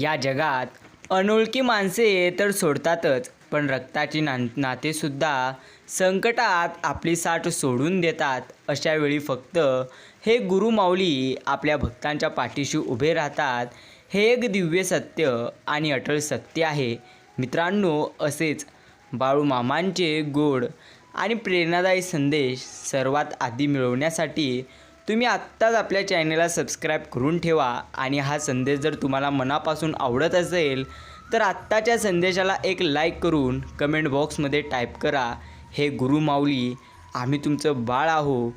या जगात अनोळखी माणसे तर सोडतातच, पण रक्ताची नातेसुद्धा संकटात आपली साथ सोडून देतात. अशा वेळी फक्त हे गुरुमाऊली आपल्या भक्तांच्या पाठीशी उभे राहतात. हे एक दिव्य सत्य आणि अटळ सत्य आहे. मित्रांनो, असेच बाळूमामांचे गोड आणि प्रेरणादायी संदेश सर्वात आधी मिळवण्यासाठी तुम्ही आत्ताच आपल्या चॅनलला सबस्क्राईब करून ठेवा. आणि हा संदेश जर तुम्हाला मनापासून आवडत असेल तर आत्ताच्या संदेशाला एक लाईक करून कमेंट बॉक्समध्ये टाईप करा, हे गुरुमाऊली आम्ही तुमचं बाळ आहो.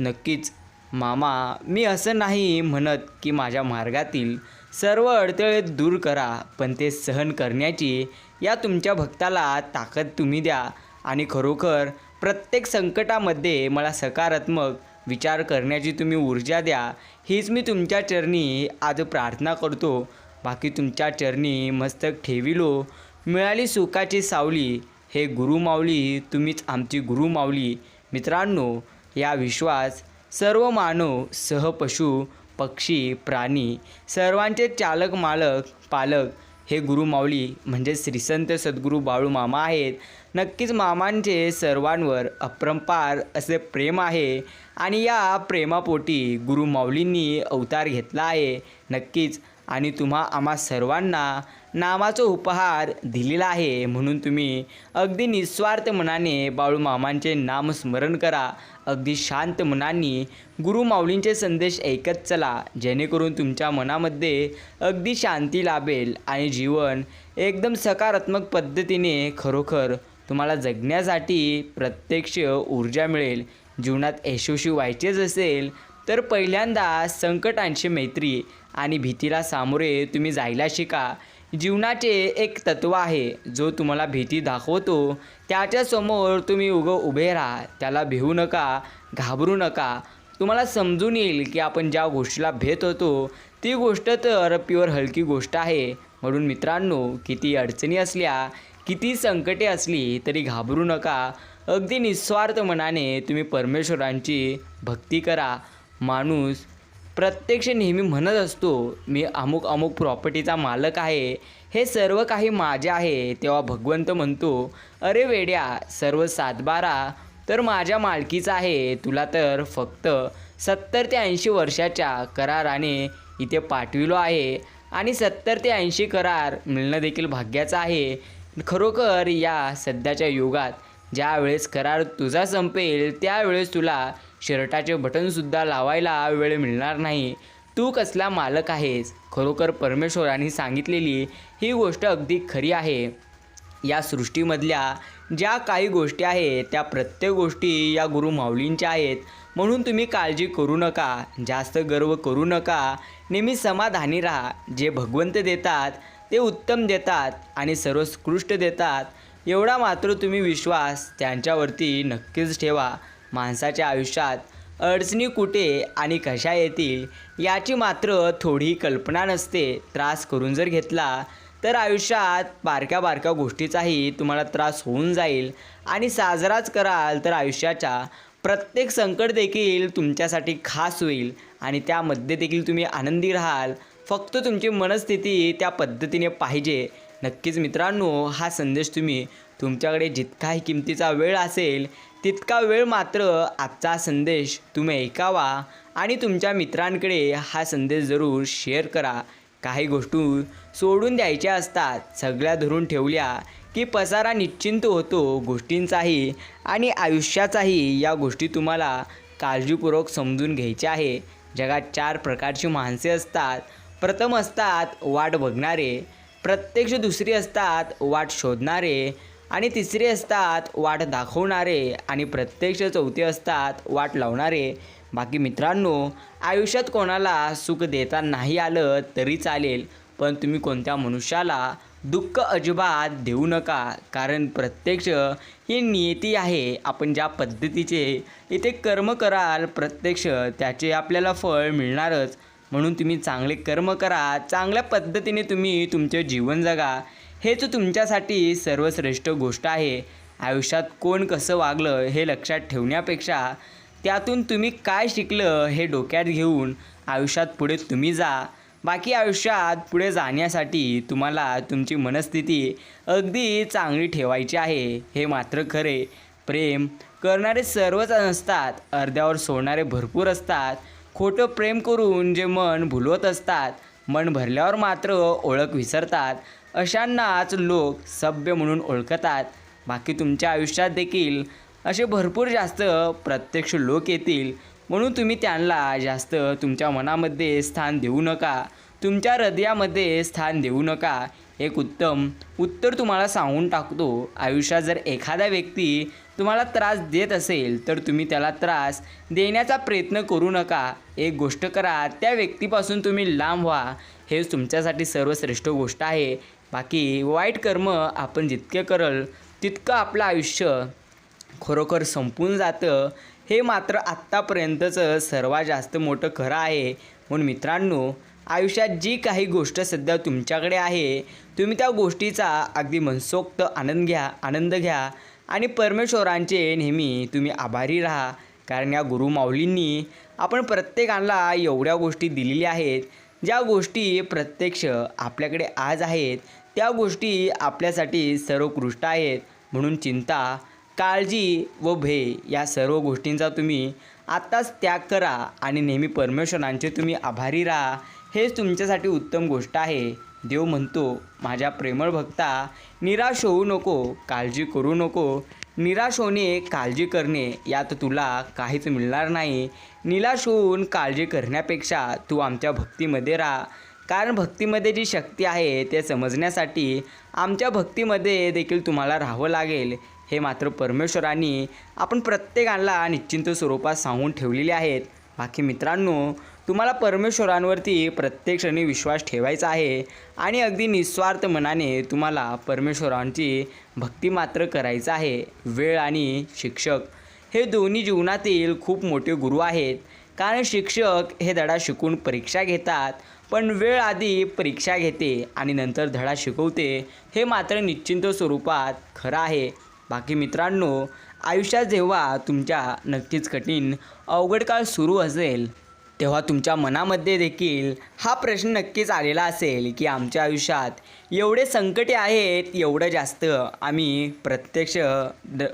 नक्कीच मामा, मी असं नाही म्हणत की माझ्या मार्गातील सर्व अडथळे दूर करा, पण ते सहन करण्याची या तुमच्या भक्ताला ताकद तुम्ही द्या. आणि खरोखर प्रत्येक संकटामध्ये मला सकारात्मक विचार करण्याची तुम्ही ऊर्जा द्या. हीच मी तुमच्या चरणी आज प्रार्थना करतो. बाकी तुमच्या चरणी मस्तक ठेविलो, मिळाली सुखाची सावली. हे गुरुमाऊली, तुम्हीच आमची गुरुमाऊली. मित्रांनो, या विश्वास सर्व मानव, सह पशु पक्षी प्राणी सर्वांचे चालक मालक पालक हे गुरुमाऊली म्हणजे श्री संत सद्गुरू बाळूमामा आहेत. नक्कीच मामांचे सर्वांवर अपरंपार असे प्रेम आहे आणि या प्रेमापोटी गुरुमाऊलींनी अवतार घेतला आहे. नक्कीच, आणि आम्हा सर्वांना नामाचा उपहार दिलेला आहे. म्हणून तुम्ही अगदी निस्वार्थ मनाने बाळूमामांचे नामस्मरण करा. अगदी शांत मनाने गुरुमाऊलींचे संदेश ऐकत चला, जेणेकरून तुमच्या मनामध्ये अगदी शांती लाभेल आणि जीवन एकदम सकारात्मक पद्धतीने खरोखर तुम्हाला जगण्यासाठी प्रत्यक्ष ऊर्जा मिळेल. जीवनात यशस्वी व्हायचेच असेल तर पहिल्यांदा संकटांची मैत्री आणि भीतीला सामोरे तुम्ही जायला शिका. जीवनाचे एक तत्त्व आहे, जो तुम्हाला भीती दाखवतो त्याच्यासमोर तुम्ही उभे राहा. त्याला भिवू नका, घाबरू नका. तुम्हाला समजून येईल की आपण ज्या गोष्टीला भेट होतो ती गोष्ट तर प्युअर हलकी गोष्ट आहे. म्हणून मित्रांनो, किती अडचणी असल्या, किती संकटे असली तरी घाबरू नका. अगदी निस्वार्थ मनाने तुम्ही परमेश्वरांची भक्ती करा. माणूस प्रत्यक्ष नेहमी म्हणत असतो, मी अमुक अमुक प्रॉपर्टीचा मालक आहे, हे सर्व काही माझे आहे. तेव्हा भगवंत म्हणतो, अरे वेड्या, सर्व 7/12 तर माझ्या मालकीचा आहे. तुला तर फक्त 70 ते 80 वर्षाच्या कराराने इथे पाठविलो आहे आणि 70 ते 80 करार मिळणं देखील भाग्याचं आहे. खरोखर या सध्याच्या युगात ज्या वेळेस करार तुझा संपेल त्यावेळेस तुला शर्टाचे बटनसुद्धा लावायला वेळ मिळणार नाही. तू कसला मालक आहेस? खरोखर परमेश्वराने सांगितलेली ही गोष्ट अगदी खरी आहे. या सृष्टीमधल्या ज्या काही गोष्टी आहेत त्या प्रत्येक गोष्टी या गुरुमाऊलींच्या आहेत. म्हणून तुम्ही काळजी करू नका, जास्त गर्व करू नका. नेहमी समाधानी राहा. जे भगवंत देतात ते उत्तम देतात आणि सर्वोत्कृष्ट देतात. एवढा मात्र तुम्ही विश्वास त्यांच्यावरती नक्कीच ठेवा. माणसाच्या आयुष्यात अडचणी कुठे आणि कशा येतील याची मात्र थोडी कल्पना नसते. त्रास करून जर घेतला तर आयुष्यात बारक्या बारक्या गोष्टीचाही तुम्हाला त्रास होऊन जाईल. आणि साजराच कराल तर आयुष्याच्या प्रत्येक संकट देखील तुमच्यासाठी खास होईल आणि त्यामध्ये देखील तुम्ही आनंदी राहाल. फक्त तुमची मनस्थिती त्या पद्धतीने पाहिजे. नक्कीच मित्रांनो, हा संदेश तुम्ही तुमच्याकडे जितकाही किमतीचा वेळ असेल तितका वेळ मात्र आजचा संदेश तुम्ही ऐकावा आणि तुमच्या मित्रांकडे हा संदेश जरूर शेअर करा. काही गोष्टी सोडून द्यायच्या असतात. सगळ्या धरून ठेवल्या की पसारा निश्चिंत होतो गोष्टींचाही आणि आयुष्याचाही. या गोष्टी तुम्हाला काळजीपूर्वक समजून घ्यायच्या आहे. जगात 4 प्रकारची माणसे असतात. प्रथम असतात वाट बघणारे, प्रत्यक्ष दुसरी असतात वाट शोधणारे आणि तिसरे असतात वाट दाखवणारे आणि प्रत्यक्ष चौथे असतात वाट लावणारे. बाकी मित्रांनो, आयुष्यात कोणाला सुख देता नाही आलं तरी चालेल, पण तुम्ही कोणत्या मनुष्याला दुःख अजिबात देऊ नका. कारण प्रत्यक्ष ही नियती आहे. आपण ज्या पद्धतीचे इथे कर्म कराल प्रत्यक्ष त्याचे आपल्याला फळ मिळणारच. म्हणून तुम्ही चांगले कर्म करा, चांगल्या पद्धतीने तुम्ही तुमचे जीवन जगा. हेच तुमच्यासाठी सर्वश्रेष्ठ गोष्ट आहे. आयुष्यात कोण कसं वागलं हे लक्षात ठेवण्यापेक्षा त्यातून तुम्ही काय शिकलं हे डोक्यात घेऊन आयुष्यात पुढे तुम्ही जा. बाकी आयुष्यात पुढे जाण्यासाठी तुम्हाला तुमची मनस्थिती अगदी चांगली ठेवायची आहे. हे मात्र खरे. प्रेम करणारे सर्वच नसतात, अर्ध्यावर सोडणारे भरपूर असतात. खोटं प्रेम करून जे मन भुलवत असतात, मन भरल्यावर मात्र ओळख विसरतात, अशांनाच लोक सभ्य म्हणून ओळखतात. बाकी तुमच्या आयुष्यात देखील असे भरपूर जास्त प्रत्यक्ष लोक येतील, म्हणून तुम्ही त्यांना जास्त तुमच्या मनामध्ये स्थान देऊ नका, तुमच्या हृदयामध्ये स्थान देऊ नका. एक उत्तम उत्तर तुम्हाला सांगून टाकतो. आयुष्यात जर एखादा व्यक्ती तुम्हाला त्रास देत असेल तर तुम्ही त्याला त्रास देण्याचा प्रयत्न करू नका. एक गोष्ट करा, त्या व्यक्तीपासून तुम्ही लांब व्हा. हेच तुमच्यासाठी सर्वश्रेष्ठ गोष्ट आहे. बाकी वाईट कर्म आपण जितके करल तितकं आपलं आयुष्य खरोखर संपून जातं. हे मात्र आत्तापर्यंतचं सर्वात जास्त मोठं खरं आहे. म्हणून मित्रांनो, आयुष्यात जी काही गोष्ट सध्या तुमच्याकडे आहे, तुम्ही त्या गोष्टीचा अगदी मनसोक्त आनंद घ्या आणि परमेश्वरांचे नेहमी तुम्ही आभारी राहा. कारण या गुरुमाऊलींनी आपण प्रत्येकाला एवढ्या गोष्टी दिलेल्या आहेत, ज्या गोष्टी प्रत्यक्ष आपल्याकडे आज आहेत, त्या गोष्टी आपल्यासाठी सर्वोत्कृष्ट आहेत. म्हणून चिंता, काळजी व भय या सर्व गोष्टींचा तुम्ही आत्ताच त्याग करा आणि नेहमी परमेश्वरांचे तुम्ही आभारी राहा. हेच तुमच्यासाठी उत्तम गोष्ट आहे. देव म्हणतो, माझ्या प्रेमळ भक्ता, निराश होऊ नको, काळजी करू नको. निराश होणे, काळजी करणे यात तुला काहीच मिळणार नाही. निराश होऊन काळजी करण्यापेक्षा तू आमच्या भक्तीमध्ये राहा. कारण भक्तीमध्ये जी शक्ती आहे ते समजण्यासाठी आमच्या भक्तीमध्ये देखील तुम्हाला राहावं लागेल. हे मात्र परमेश्वरांनी आपण प्रत्येकाला निश्चिंत स्वरूपात सांगून ठेवलेले आहेत. बाकी मित्रांनो, तुम्हाला परमेश्वरांवरती प्रत्येक क्षणी विश्वास ठेवायचा आहे आणि अगदी निस्वार्थ मनाने तुम्हाला परमेश्वरांची भक्ती मात्र करायचं आहे. वेळ आणि शिक्षक हे दोन्ही जीवनातील खूप मोठे गुरु आहेत. कारण शिक्षक हे धडा शिकून परीक्षा घेतात, पण वेळ आधी परीक्षा घेते आणि नंतर धडा शिकवते. हे मात्र निश्चिंत स्वरूपात खरं आहे. बाकी मित्रांनो, आयुष्यात जेव्हा तुमच्या नक्कीच कठीण अवघड काळ सुरू असेल, तेव्हा तुमच्या मनामध्ये देखील हा प्रश्न नक्कीच आलेला असेल की आमच्या आयुष्यात एवढे संकटे आहेत, एवढं जास्त आम्ही प्रत्यक्ष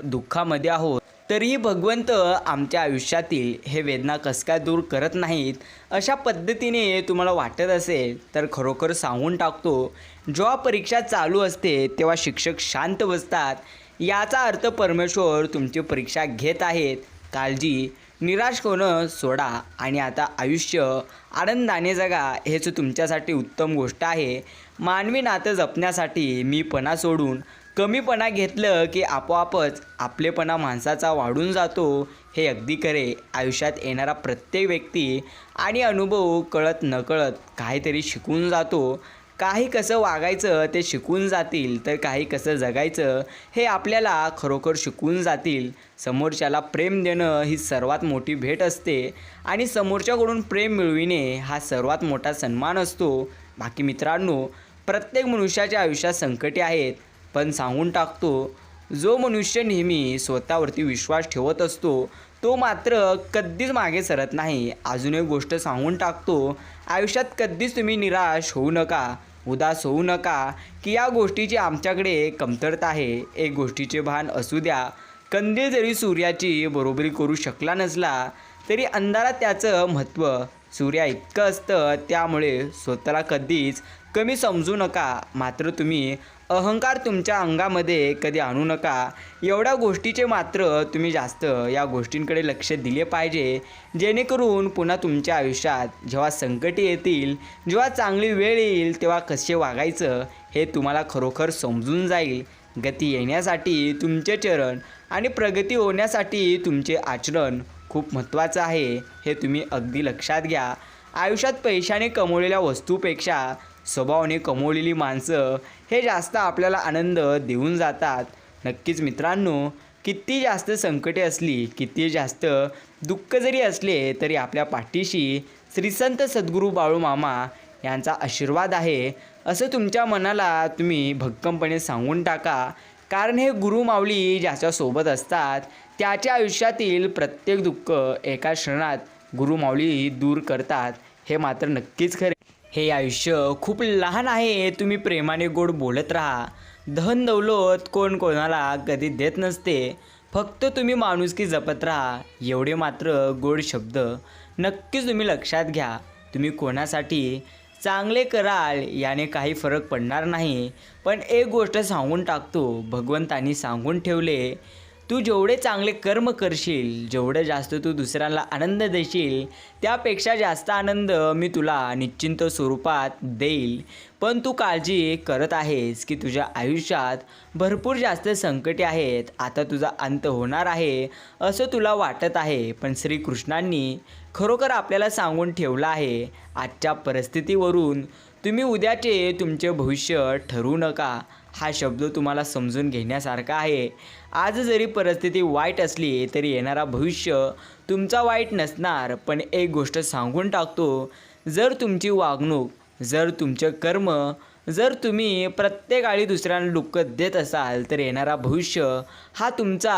दुःखामध्ये आहोत, तरीही भगवंत आमच्या आयुष्यातील हे वेदना कसं काय दूर करत नाहीत. अशा पद्धतीने तुम्हाला वाटत असेल तर खरोखर सांगून टाकतो, जेव्हा परीक्षा चालू असते तेव्हा शिक्षक शांत बसतात. याचा अर्थ परमेश्वर तुमची परीक्षा घेत आहेत. काळजी, निराश होणं सोडा आणि आता आयुष्य आनंदाने जगा. हेच तुमच्यासाठी उत्तम गोष्ट आहे. मानवी नातं जपण्यासाठी मीपणा सोडून कमीपणा घेतलं की आपोआपच आपलेपणा माणसाचा वाढून जातो. हे अगदी खरे. आयुष्यात येणारा प्रत्येक व्यक्ती आणि अनुभव कळत नकळत काहीतरी शिकून जातो. काही कसं वागायचं ते शिकून जातील, तर काही कसं जगायचं हे आपल्याला खरोखर शिकून जातील. समोरच्याला प्रेम देणं ही सर्वात मोठी भेट असते आणि समोरच्याकडून प्रेम मिळविणे हा सर्वात मोठा सन्मान असतो. बाकी मित्रांनो, प्रत्येक मनुष्याच्या आयुष्यात संकटे आहेत, पण सांगून टाकतो, जो मनुष्य नेहमी स्वतःवरती विश्वास ठेवत असतो तो मात्र कधीच मागे सरत नाही. अजून एक गोष्ट सांगून टाकतो, आयुष्यात कधीच तुम्ही निराश होऊ नका, उदास होऊ नका की या गोष्टीची आमच्याकडे कमतरता आहे. एक गोष्टीचे भान असू द्या, कंदील जरी सूर्याची बरोबरी करू शकला नसला तरी अंधारात त्याचं महत्त्व सूर्या इतकं असतं. त्यामुळे स्वतःला कधीच कमी समजू नका. मात्र तुम्ही अहंकार तुमच्या अंगामध्ये कधी आणू नका. एवढ्या गोष्टीचे मात्र तुम्ही जास्त या गोष्टींकडे लक्ष दिले पाहिजे, जेणेकरून पुन्हा तुमच्या आयुष्यात जेव्हा संकटे येतील, जेव्हा चांगली वेळ येईल, तेव्हा कसे वागायचं हे तुम्हाला खरोखर समजून जाईल. गती येण्यासाठी तुमचे चरण आणि प्रगती होण्यासाठी तुमचे आचरण खूप महत्त्वाचं आहे. हे तुम्ही अगदी लक्षात घ्या. आयुष्यात पैशाने कमवलेल्या वस्तूपेक्षा स्वभावाने कमवलेली माणसं हे जास्त आपल्याला आनंद देऊन जातात. नक्कीच मित्रांनो, किती जास्त संकटे असली, किती जास्त दुःख जरी असले तरी आपल्या पाठीशी श्री संत सद्गुरू बाळूमामा यांचा आशीर्वाद आहे असं तुमच्या मनाला तुम्ही भक्कमपणे सांगून टाका. कारण हे गुरुमाऊली ज्याच्यासोबत असतात त्याच्या आयुष्यातील प्रत्येक दुःख एका क्षणात गुरुमाऊली दूर करतात. हे मात्र नक्कीच खरे. हे आयुष्य खूप लहान आहे. तुम्ही प्रेमाने गोड बोलत राहा. धन दौलत कोण कोणाला कधी देत नसते. फक्त तुम्ही माणुसकी जपत राहा. एवढे मात्र गोड शब्द नक्कीच तुम्ही लक्षात घ्या. तुम्ही कोणासाठी चांगले कराल याने काही फरक पडणार नाही. पण एक गोष्ट सांगून टाकतो, भगवंतानी सांगून ठेवले, तू जेवढे चांगले कर्म करशील, जेवढं जास्त तू दुसऱ्यांना आनंद देशील, त्यापेक्षा जास्त आनंद मी तुला निश्चिंत स्वरूपात देईल. पण तू काळजी करत आहेस की तुझ्या आयुष्यात भरपूर जास्त संकटे आहेत. आता तुझा अंत होणार आहे असं तुला वाटत आहे. पण श्रीकृष्णांनी खरोखर आपल्याला सांगून ठेवलं आहे, आजच्या परिस्थितीवरून तुम्ही उद्याचे तुमचे भविष्य ठरवू नका. हा शब्द तुम्हाला समजून घेण्यासारखा आहे. आज जरी परिस्थिती वाईट असली तरी येणारा भविष्य तुमचा वाईट नसणार. पण एक गोष्ट सांगून टाकतो, जर तुमची वागणूक, जर तुमचे कर्म, जर तुम्ही प्रत्येकाळी दुसऱ्यांना दुःख देत असाल तर येणारा भविष्य हा तुमचा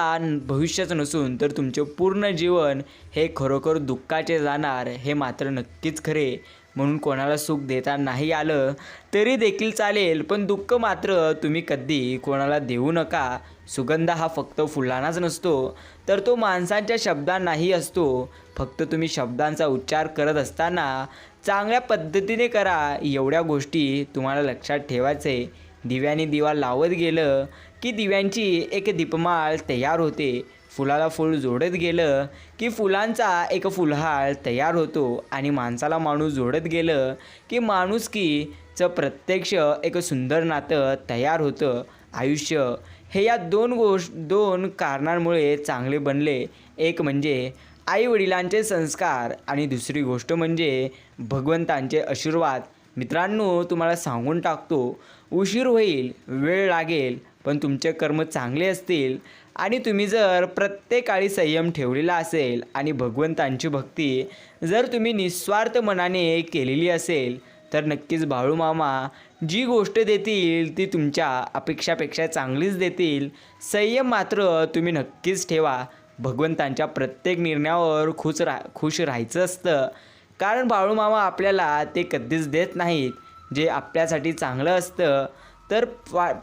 भविष्यच नसून तर तुमचे पूर्ण जीवन हे खरोखर दुःखाचे जाणार. हे मात्र नक्कीच खरे. म्हणून कोणाला सुख देता नाही आलं तरी देखील चालेल, पण दुःख मात्र तुम्ही कधी कोणाला देऊ नका. सुगंध हा फक्त फुलांनाच नसतो तर तो माणसांच्या शब्दांनाही असतो. फक्त तुम्ही शब्दांचा उच्चार करत असताना चांगल्या पद्धतीने करा. एवढ्या गोष्टी तुम्हाला लक्षात ठेवायचे. दिव्याने दिवा लावत गेलं की दिव्यांची एक दीपमाळ तयार होते. फुलाला फूल जोडत गेलं की फुलांचा एक फुलहार तयार होतो. आणि माणसाला माणूस जोडत गेलं की माणुसकीचं प्रत्यक्ष एक सुंदर नातं तयार होतं. आयुष्य हे या दोन कारणांमुळे चांगले बनले. एक म्हणजे आईवडिलांचे संस्कार आणि दुसरी गोष्ट म्हणजे भगवंतांचे आशीर्वाद. मित्रांनो, तुम्हाला सांगून टाकतो, उशीर होईल, वेळ लागेल, पण तुमचे कर्म चांगले असतील आणि तुम्ही जर प्रत्येकाळी संयम ठेवलेला असेल आणि भगवंतांची भक्ती जर तुम्ही निस्वार्थ मनाने केलेली असेल तर नक्कीच बाळूमामा जी गोष्ट देतील ती तुमच्या अपेक्षापेक्षा चांगलीच देतील. संयम मात्र तुम्ही नक्कीच ठेवा. भगवंतांच्या प्रत्येक निर्णयावर खुश राहायचं असतं, कारण बाळूमामा आपल्याला ते कधीच देत नाहीत जे आपल्यासाठी चांगलं असतं. तर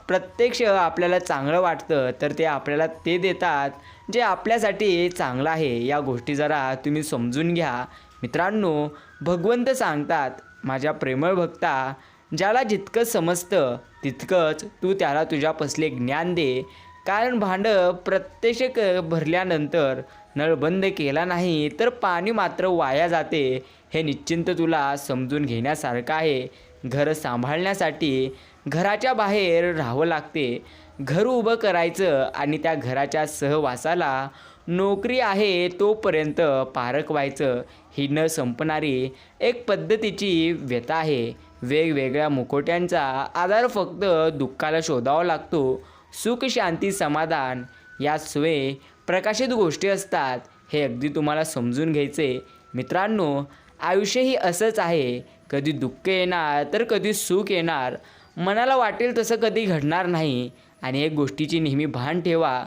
प्रत्यक्ष आपल्याला चांगलं वाटतं तर ते आपल्याला ते देतात जे आपल्यासाठी चांगलं आहे. या गोष्टी जरा तुम्ही समजून घ्या. मित्रांनो, भगवंत सांगतात, माझ्या प्रेमळ भक्ता, ज्याला जितकं समजतं तितकंच तू त्याला तुझ्यापसले ज्ञान दे. कारण भांडं प्रत्यक्ष भरल्यानंतर नळ बंद केला नाही तर पाणी मात्र वाया जाते. हे निश्चिंत तुला समजून घेण्यासारखं आहे. घर सांभाळण्यासाठी घराच्या बाहेर राहावं लागते. घर उभं करायचं आणि त्या घराच्या सहवासाला नोकरी आहे तोपर्यंत पारखवायचं, ही न संपणारी एक पद्धतीची व्यथा आहे. वेगवेगळ्या मुखवट्यांचा आधार फक्त दुःखाला शोधावा लागतो. सुख, शांती, समाधान या सोय प्रकाशित गोष्टी असतात. हे अगदी तुम्हाला समजून घ्यायचे. मित्रांनो, आयुष्य ही असंच आहे. कधी दुःख येणार तर कधी सुख येणार. मनाला वाटेल तसं कधी घडणार नाही. आणि एक गोष्टीची नेहमी भान ठेवा,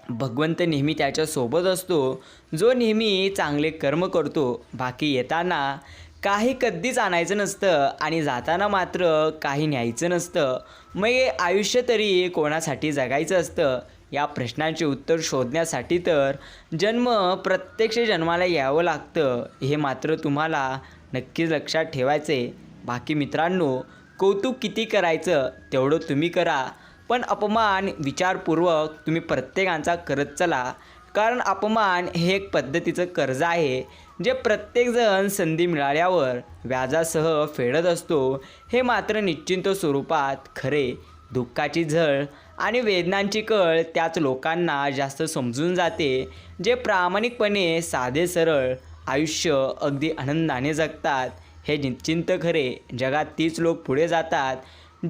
भगवंत नेहमी त्याच्यासोबत असतो जो नेहमी चांगले कर्म करतो. बाकी येताना काही कधीच आणायचं नसतं आणि जाताना मात्र काही न्यायचं नसतं. मग हे आयुष्य तरी कोणासाठी जगायचं असतं? या प्रश्नांचे उत्तर शोधण्यासाठी तर प्रत्यक्ष जन्माला यावं लागतं. हे मात्र तुम्हाला नक्कीच लक्षात ठेवायचे. बाकी मित्रांनो, कौतुक किती करायचं तेवढं तुम्ही करा, पण अपमान विचारपूर्वक तुम्ही प्रत्येकाचा करत चला. कारण अपमान हे एक पद्धतीचं कर्ज आहे जे प्रत्येकजण संधी मिळाल्यावर व्याजासह फेडत असतो. हे मात्र निश्चिंत स्वरूपात खरे. दुःखाची झळ आणि वेदनांची कळ त्याच लोकांना जास्त समजून जाते जे प्रामाणिकपणे साधे सरळ आयुष्य अगदी आनंदाने जगतात. हे निश्चिंत खरे. जगात तीच लोक पुढे जातात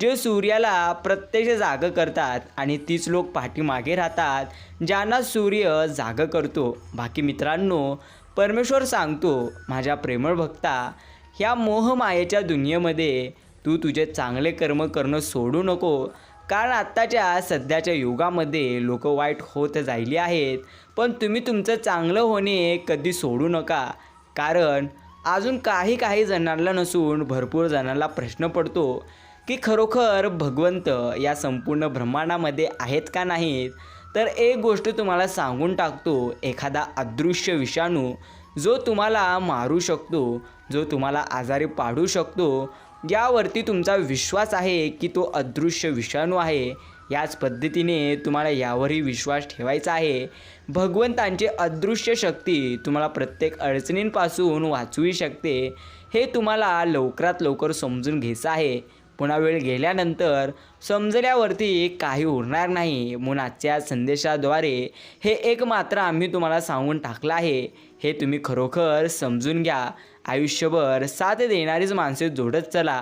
जे सूर्याला प्रत्यक्ष जागं करतात आणि तीच लोक पाठीमागे राहतात ज्यांना सूर्य जागं करतो. बाकी मित्रांनो, परमेश्वर सांगतो, माझ्या प्रेमळ भक्ता, ह्या मोहमायेच्या दुनियेमध्ये तू तुझे चांगले कर्म करणं सोडू नको. कारण आत्ताच्या सध्याच्या युगामध्ये लोक वाईट होत जायली आहेत. पण तुम्ही तुमचं चांगलं होणे कधी सोडू नका. कारण अजून काही जणांना नसून भरपूर जणांना प्रश्न पडतो की खरोखर भगवंत या संपूर्ण ब्रह्मांडामध्ये आहेत का नाहीत. तर एक गोष्ट तुम्हाला सांगून टाकतो, एखादा अदृश्य विषाणू जो तुम्हाला मारू शकतो, जो तुम्हाला आजारी पाडू शकतो, यावरती तुमचा विश्वास आहे की तो अदृश्य विषाणू आहे, याच पद्धतीने तुम्हाला यावरही विश्वास ठेवायचा आहे. भगवंतांची अदृश्य शक्ती तुम्हाला प्रत्येक अडचणींपासून वाचवू शकते, हे तुम्हाला लवकरात लवकर समजून घ्यायचं आहे. पुन्हा वेळ गेल्यानंतर समजल्यावरती काही उरणार नाही. म्हणून आजच्या संदेशाद्वारे हे एक मात्र आम्ही तुम्हाला सांगून टाकलं आहे, हे तुम्ही खरोखर समजून घ्या. आयुष्यभर साथ देणारीच माणसे जोडत चला,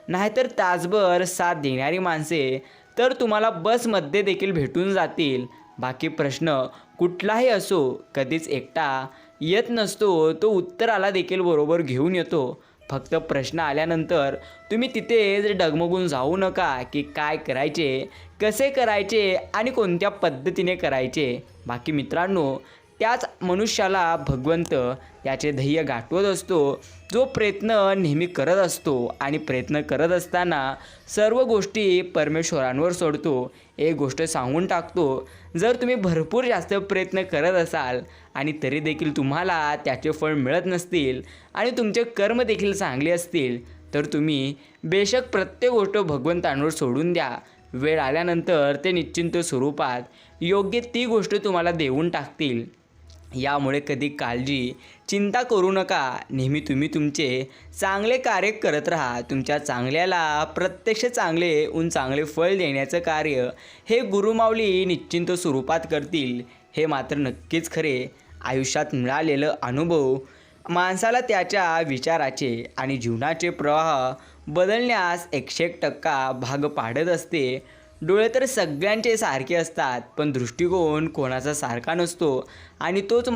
नाहीतर तासभर साथ देणारी माणसे तर तुम्हाला बसमध्ये देखील भेटून जातील. बाकी प्रश्न कुठलाही असो, कधीच एकटा येत नसतो, तो उत्तराला देखील बरोबर घेऊन येतो. फक्त प्रश्न आल्यानंतर तुम्ही तिथेच डगमगून जाऊ नका की काय करायचे, कसे करायचे आणि कोणत्या पद्धतीने करायचे. बाकी मित्रांनो, त्याच मनुष्याला भगवंत याचे ध्येय गाठवत असतो, जो प्रयत्न नेहमी करत असतो आणि प्रयत्न करत असताना सर्व गोष्टी परमेश्वरांवर सोडतो. एक गोष्ट सांगून टाकतो, जर तुम्ही भरपूर जास्त प्रयत्न करत असाल आणि तरी देखील तुम्हाला त्याचे फळ मिळत नसतील आणि तुमचे कर्म देखील चांगले असतील, तर तुम्ही बेशक प्रत्येक गोष्ट भगवंतांवर सोडून द्या. वेळ आल्यानंतर ते निश्चिंत स्वरूपात योग्य ती गोष्ट तुम्हाला देऊन टाकतील. यामुळे कधी काळजी चिंता करू नका. नेहमी तुम्ही तुमचे चांगले कार्य करत राहा. तुमच्या चांगल्याला प्रत्यक्ष चांगले फळ देण्याचं कार्य हे गुरुमाऊली निश्चिंत स्वरूपात करतील, हे मात्र नक्कीच खरे. आयुष्यात मिळालेलं अनुभव माणसाला त्याच्या विचाराचे आणि जीवनाचे प्रवाह बदलण्यास 101% भाग पाडत असते. डोळे तर सगळ्यांचे सारखे असतात, पण दृष्टिकोन कोणाचा सारखा नसतो आणि तोच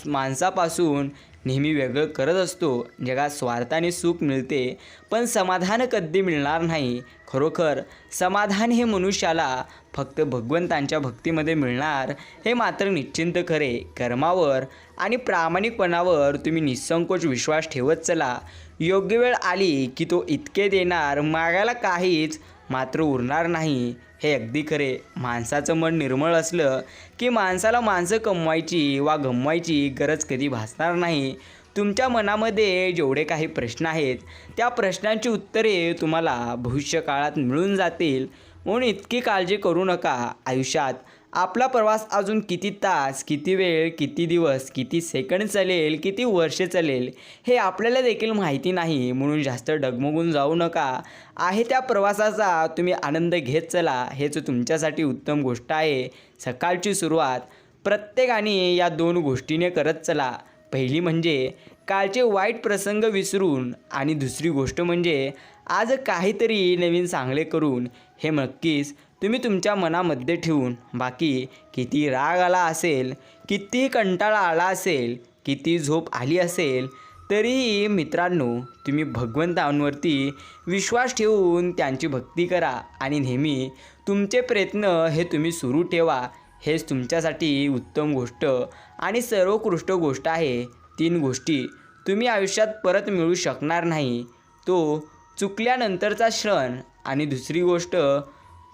माणसापासून नेहमी वेगळं करत असतो. जगात स्वार्थाने सुख मिळते, पण समाधान कधी मिळणार नाही. खरोखर समाधान हे मनुष्याला फक्त भगवंतांच्या भक्तीमध्ये मिळणार, हे मात्र निश्चिंत खरे. कर्मावर आणि प्रामाणिकपणावर तुम्ही निःसंकोच विश्वास ठेवत चला. योग्य वेळ आली की तो इतके देणार, मागायला काहीच मात्र उरणार नाही, हे अगदी खरे. माणसाचं मन निर्मळ असलं की माणसाला माणसं कमवायची वा गमवायची गरज कधी भासणार नाही. तुमच्या मनामध्ये जेवढे काही प्रश्न आहेत, त्या प्रश्नांची उत्तरे तुम्हाला भविष्यकाळात मिळून जातील. म्हणून इतकी काळजी करू नका. आयुष्यात आपला प्रवास अजून किती तास, किती वेळ, किती दिवस, किती सेकंड चालेल, किती वर्षे चालेल, हे आपल्याला देखील माहिती नाही. म्हणून जास्त डगमगून जाऊ नका. आहे त्या प्रवासाचा तुम्ही आनंद घेत चला, हेच तुमच्यासाठी उत्तम गोष्ट आहे. सकाळची सुरुवात प्रत्येकाने या 2 गोष्टीने करत चला. पहिली म्हणजे कालचे वाईट प्रसंग विसरून आणि दुसरी गोष्ट म्हणजे आज काहीतरी नवीन चांगले करून. हे नक्कीच तुम्ही तुमच्या मनामध्ये ठेवून. बाकी किती राग आला असेल, किती कंटाळा आला असेल, किती झोप आली असेल, तरीही मित्रांनो तुम्ही भगवंतांवरती विश्वास ठेवून त्यांची भक्ती करा आणि नेहमी तुमचे प्रयत्न हे तुम्ही सुरू ठेवा. हेच तुमच्यासाठी उत्तम गोष्ट आणि सर्वोत्कृष्ट गोष्ट आहे. 3 गोष्टी तुम्ही आयुष्यात परत मिळू शकणार नाही. तो चुकल्यानंतरचा क्षण आणि दुसरी गोष्ट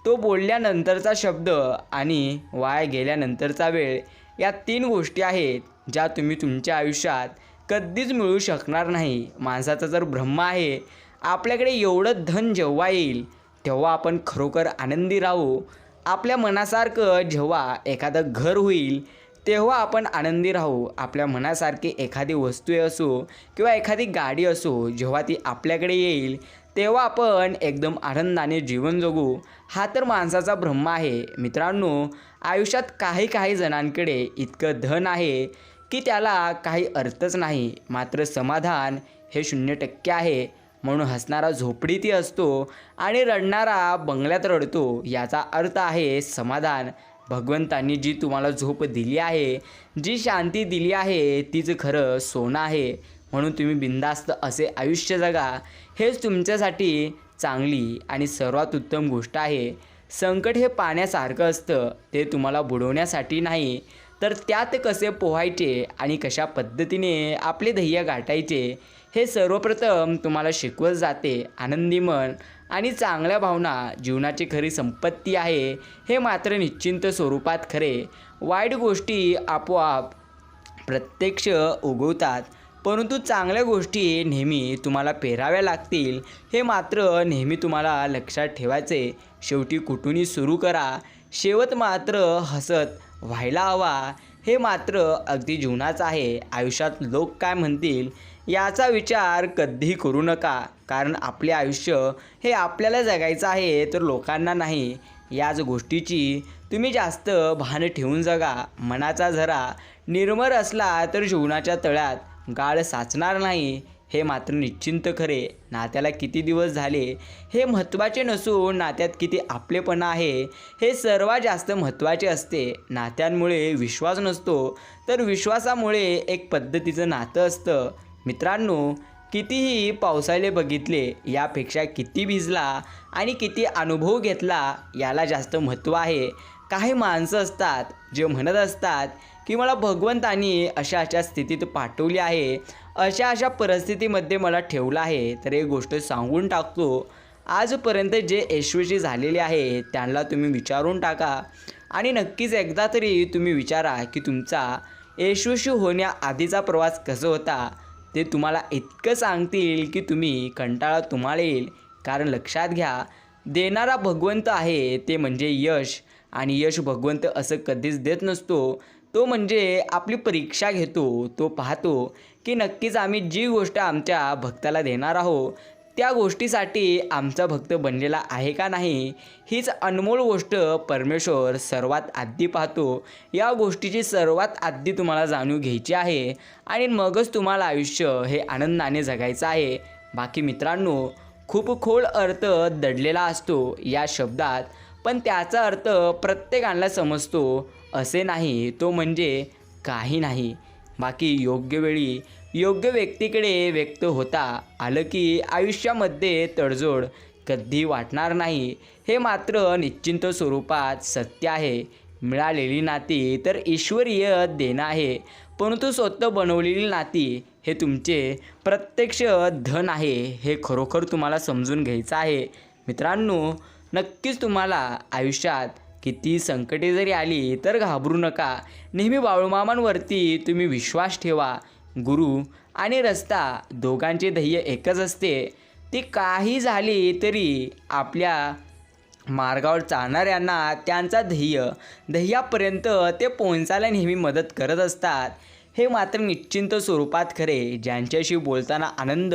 तो बोलल्यानंतरचा शब्द आणि वाया गेल्यानंतरचा वेळ. या 3 गोष्टी आहेत ज्या तुम्ही तुमच्या आयुष्यात कधीच मिळू शकणार नाही. माणसाचा जर ब्रह्म आहे, आपल्याकडे एवढं धन जेव्हा येईल तेव्हा आपण खरोखर आनंदी राहू. आपल्या मनासारखं जेव्हा एखादं घर होईल तेव्हा आपण आनंदी राहू. आपल्या मनासारखी एखादी वस्तू असो किंवा एखादी गाडी असो, जेव्हा ती आपल्याकडे येईल तेव्हा आपण एकदम आनंदाने जीवन जगू. हा तर माणसाचा ब्रह्म आहे. मित्रांनो, आयुष्यात काही जणांकडे इतकं धन आहे की त्याला काही अर्थच नाही, मात्र समाधान हे 0% आहे. म्हणून हसणारा झोपडीतही असतो आणि रडणारा बंगल्यात रडतो. याचा अर्थ आहे समाधान. भगवंतांनी जी तुम्हाला झोप दिली आहे, जी शांती दिली आहे, तीच खरं सोनं आहे. म्हणून तुम्ही बिनधास्त असे आयुष्य जगा. हेच तुमच्यासाठी चांगली आणि सर्वात उत्तम गोष्ट आहे. संकट हे पाण्यासारखं असतं, ते तुम्हाला बुडवण्यासाठी नाही तर त्यात कसे पोहायचे आणि कशा पद्धतीने आपले ध्येय गाठायचे हे सर्वप्रथम तुम्हाला शिकवत जाते. आनंदी मन आणि चांगल्या भावना जीवनाची खरी संपत्ती आहे. हे मात्र निश्चिंत स्वरूपात खरे. वाईट गोष्टी आपोआप प्रत्यक्ष उगवतात, परंतु चांगल्या गोष्टी नेहमी तुम्हाला पेराव्या लागतील. हे मात्र नेहमी तुम्हाला लक्षात ठेवायचे. शेवटी कुठूनही सुरू करा, शेवट मात्र हसत व्हायला हवा. हे मात्र अगदी जीवनाचं आहे. आयुष्यात लोक काय म्हणतील याचा विचार कधीही करू नका, कारण आपले आयुष्य हे आपल्याला जगायचं आहे, तर लोकांना नाही. याच गोष्टीची तुम्ही जास्त भान ठेवून जगा. मनाचा झरा निर्मळ असला तर जीवनाच्या तळ्यात गाळ साचणार नाही. हे मात्र निश्चिंत खरे. नात्याला किती दिवस झाले हे महत्त्वाचे नसून नात्यात किती आपलेपणा आहे हे सर्वात जास्त महत्त्वाचे असते. नात्यांमुळे विश्वास नसतो, तर विश्वासामुळे एक पद्धतीचं नातं असतं. मित्रांनो, कितीही पावसाळे बघितले यापेक्षा किती भिजला आणि किती अनुभव घेतला याला जास्त महत्त्व आहे. काही माणसं असतात जे म्हणत असतात की मला भगवंतानी अशा अशा स्थितीत पाठवली आहे, अशा अशा परिस्थितीमध्ये मला ठेवलं आहे. तर एक गोष्ट सांगून टाकतो, आजपर्यंत जे यशस्वी झालेले आहे त्यांना तुम्ही विचारून टाका आणि नक्कीच एकदा तरी तुम्ही विचारा की तुमचा यशस्वी होण्याआधीचा प्रवास कसा होता. ते तुम्हाला इतकं सांगतील की तुम्ही कंटाळा तुम्हाला येईल. कारण लक्षात घ्या, देणारा भगवंत आहे ते म्हणजे यश. आणि यश भगवंत असं कधीच देत नसतो. तो म्हणजे आपली परीक्षा घेतो. तो पाहतो की नक्कीच आम्ही जी गोष्ट आमच्या भक्ताला देणार आहोत त्या गोष्टीसाठी आमचा भक्त बनलेला आहे का नाही. हीच अनमोल गोष्ट परमेश्वर सर्वात आधी पाहतो. या गोष्टीची सर्वात आधी तुम्हाला जाणून घ्यायची आहे आणि मगच तुम्हाला आयुष्य हे आनंदाने जगायचं आहे. बाकी मित्रांनो, खूप खोल अर्थ दडलेला असतो या शब्दात, पण त्याचा अर्थ प्रत्येकाला समजतो असे नाही. तो म्हणजे काही नाही. बाकी योग्य वेळी योग्य व्यक्तीकडे व्यक्त होता आलं की आयुष्यामध्ये तडजोड कधी वाटणार नाही. हे मात्र निश्चिंत स्वरूपात सत्य आहे. मिळालेली नाती तर ईश्वरीय देणं आहे, परंतु स्वतः बनवलेली नाती हे तुमचे प्रत्यक्ष धन आहे. हे खरोखर तुम्हाला समजून घ्यायचं आहे. मित्रांनो, नक्कीच तुम्हाला आयुष्यात किती संकटे जरी आली तर घाबरू नका. नेहमी बाळूमामांवरती तुम्ही विश्वास ठेवा. गुरु आणि रस्ता दोघांचे ध्येय एकच असते. ती काही झाली तरी आपल्या मार्गावर चालणाऱ्यांना त्यांचा ध्येयापर्यंत ते पोहोचायला नेहमी मदत करत असतात. हे मात्र निश्चिंत स्वरूपात खरे. ज्यांच्याशी बोलताना आनंद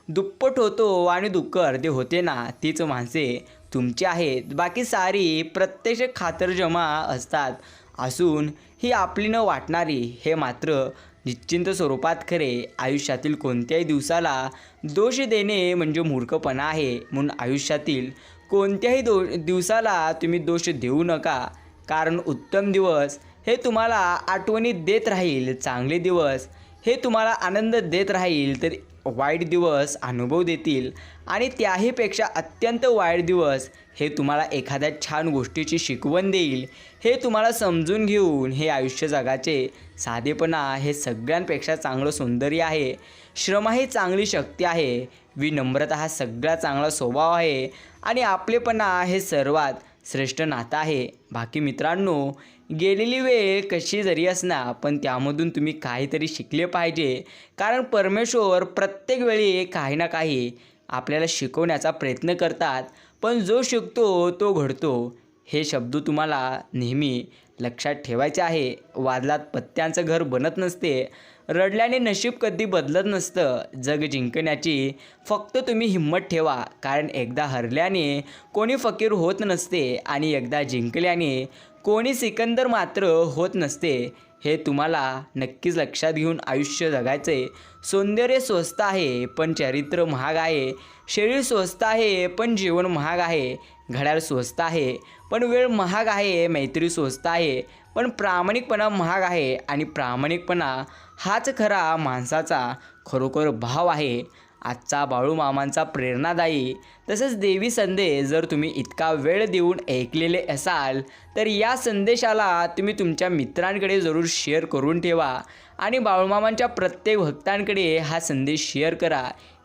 दुप्पट होतो आणि दुःख अर्धे होते ना, तीच माणसे तुमची आहेत. बाकी सारी प्रत्यक्ष खातरजमा असतात असून ही आपली न वाटणारी. हे मात्र निश्चिंत स्वरूपात खरे. आयुष्यातील कोणत्याही दिवसाला दोष देणे म्हणजे मूर्खपणा आहे. म्हणून आयुष्यातील कोणत्याही दिवसाला तुम्ही दोष देऊ नका, कारण उत्तम दिवस हे तुम्हाला आठवणीत देत राहील. चांगले दिवस हे तुम्हाला आनंद देत राहील, तर वाईट दिवस अनुभव देतील आणि त्याहीपेक्षा अत्यंत वाईट दिवस हे तुम्हाला एखाद्या छान गोष्टीची शिकवण देईल. हे तुम्हाला समजून घेऊन हे आयुष्य जगाचे साधेपणा हे सगळ्यांपेक्षा चांगलं सौंदर्य आहे. श्रम ही चांगली शक्ती आहे. विनम्रता हा सगळ्यात चांगला स्वभाव आहे आणि आपलेपणा हे सर्वात श्रेष्ठ नातं आहे. बाकी मित्रांनो, गेलेली वेळ कशी जरी असणार पण त्यामधून तुम्ही काहीतरी शिकले पाहिजे, कारण परमेश्वर प्रत्येक वेळी काही ना काही आपल्याला शिकवण्याचा प्रयत्न करतात. पण जो शिकतो तो घडतो. हे शब्द तुम्हाला नेहमी लक्षात ठेवायचे आहे. वादळात पत्त्यांचं घर बनत नसते. रडल्याने नशीब कधी बदलत नसतं. जग जिंकण्याची फक्त तुम्ही हिंमत ठेवा, कारण एकदा हरल्याने कोणी फकीर होत नसते आणि एकदा जिंकल्याने कोणी सिकंदर मात्र होत नसते. हे तुम्हाला नक्कीच लक्षात घेऊन आयुष्य जगायचे. सौंदर्य स्वस्त आहे पण चरित्र महाग आहे. शरीर स्वस्त आहे पण जीवन महाग आहे. घड्याळ स्वस्त आहे पण वेळ महाग आहे. मैत्री स्वस्त आहे पण प्रामाणिकपणा महाग आहे आणि प्रामाणिकपणा हाच खरा माणसाचा खरोखर भाव आहे. आजचा बाळूमामांचा प्रेरणादायी तसेच देवी संदेश जर तुम्ही इतका वेळ देऊन ऐकलेले असाल तर या संदेशाला तुम्ही तुमच्या मित्रांकडे जरूर शेअर करून ठेवा आणि बाळूमामांच्या प्रत्येक भक्तांकडे हा संदेश शेअर करा,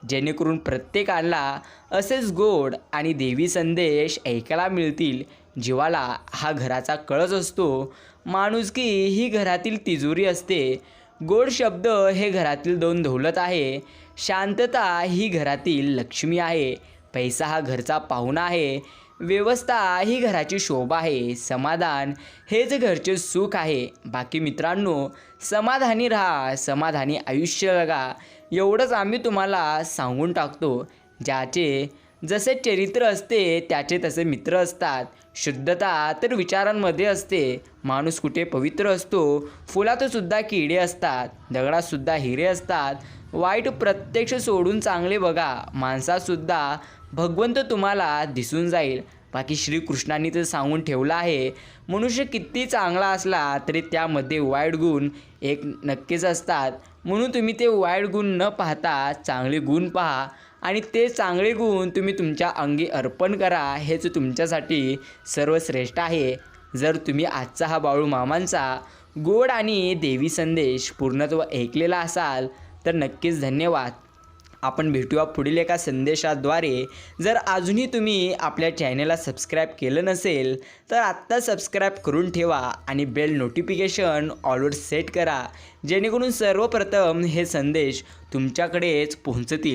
जेणेकरून प्रत्येकाला असेच गोड आणि देवी संदेश ऐकायला मिळतील. जीवाला हा घराचा कळस असतो. माणुसकी ही घरातील तिजोरी असते. गोड शब्द हे घरातील दोन दौलत आहे. शांतता ही घरातील लक्ष्मी आहे. पैसा हा घरचा पाहुणा आहे. व्यवस्था ही घराची शोभा आहे. समाधान हेच घरचे सुख आहे. बाकी मित्रांनो, समाधानी राहा, समाधानी आयुष्य जगा, एवढंच आम्ही तुम्हाला सांगून टाकतो. ज्याचे जसे चरित्र असते त्याचे तसे मित्र असतात. शुद्धता तर विचारांमध्ये असते. माणूस कुठे पवित्र असतो. फुलात सुद्धा किडे असतात, दगडात सुद्धा हिरे असतात. वाईट प्रत्यक्ष सोडून चांगले बघा, माणसात सुद्धा भगवंत तुम्हाला दिसून जाईल. बाकी श्रीकृष्णांनी तर सांगून ठेवलं आहे, मनुष्य किती चांगला असला तरी त्यामध्ये वाईट गुण एक नक्कीच असतात. म्हणून तुम्ही ते वाईट गुण न पाहता चांगले गुण पहा आणि ते चांगले गुण तुम्ही तुमच्या अंगी अर्पण करा. हेच तुमच्यासाठी सर्वश्रेष्ठ आहे. जर तुम्ही आजचा हा बाळूमामांचा गोड आणि देवी संदेश पूर्णत्व ऐकलेला असाल तर नक्कीच धन्यवाद. आपण भेटूया पुढील एका संदेशाद्वारे. जर अजूनही तुम्ही आपल्या चॅनलला सबस्क्राईब केलं नसेल तर आत्ता सबस्क्राईब करून ठेवा आणि बेल नोटिफिकेशन ऑलवर सेट करा, जेणेकरून सर्वप्रथम हे संदेश तुमच्याकडेच पोहोचतील.